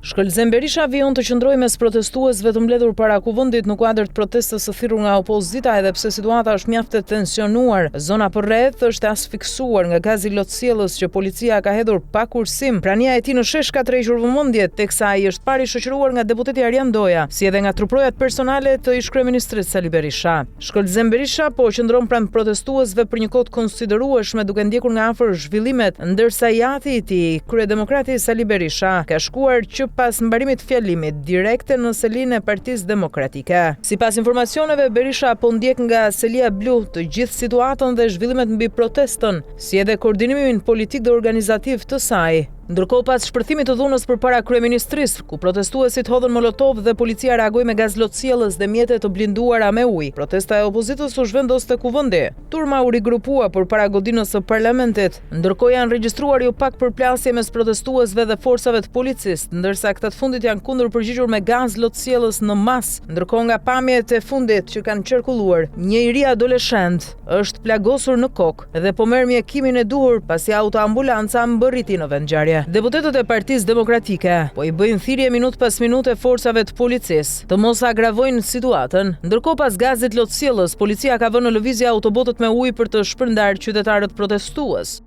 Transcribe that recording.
Shkëlzem Berisha vijon të qëndrojë mes protestuesve të mbledhur para kuvendit në kuadër të protestës së thirrur nga opozita, edhe pse situata është mjaft e tensionuar. Zona përreth është asfiksuar nga gazi lotësjellës që policia ka hedhur pa kursim. Prania e tij në shesh ka tërhequr vëmendje, teksa ai është pari shoqëruar nga deputeti Arjan Doja, si edhe nga truprojat personale të ish-kryeministrit Sali Berisha. Shkëlzem Berisha po qëndron pranë protestuesve për një kohë të konsiderueshme, duke ndjekur nga afër zhvillimet, ndërsa jati i tij, kryedemokrati Sali Berisha, ka shkuar që pas mbarimit fjalimit direkte në selinë e Partisë Demokratike. Sipas informacioneve, Berisha po ndjek nga selia blu të gjithë situatën dhe zhvillimet mbi protestën, si edhe koordinimin politik dhe organizativ të saj. Ndërkohë, pas shpërthimit të dhunës përpara kryeministrisë, ku protestuesit hodhën molotov dhe policia reagoi me gaz lotësjellës dhe mjete të blinduara me ujë, protesta e opozitës u zhvendos te kuvendi. Turma u rigrupua përpara godinës së parlamentit, ndërkohë janë regjistruar jo pak përplasje mes protestuesve dhe forcave të policisë, ndërsa këta të fundit janë kundër përgjigjur me gaz lotësjellës në masë. Ndërkohë, nga pamjet e fundit që kanë qarkulluar, një i ri adoleshent është plagosur në kokë dhe po merr mjekimin e duhur pasi autoambulanca mbërriti në vendngjarje. Deputetët e Partisë Demokratike po i bëjnë thirrje minut pas minute forcave të policisë të mos agravojnë situatën. Ndërkohë, pas gazit lotësjellës, policia ka vënë në lëvizje autobotët me ujë për të shpërndarë qytetarët protestues.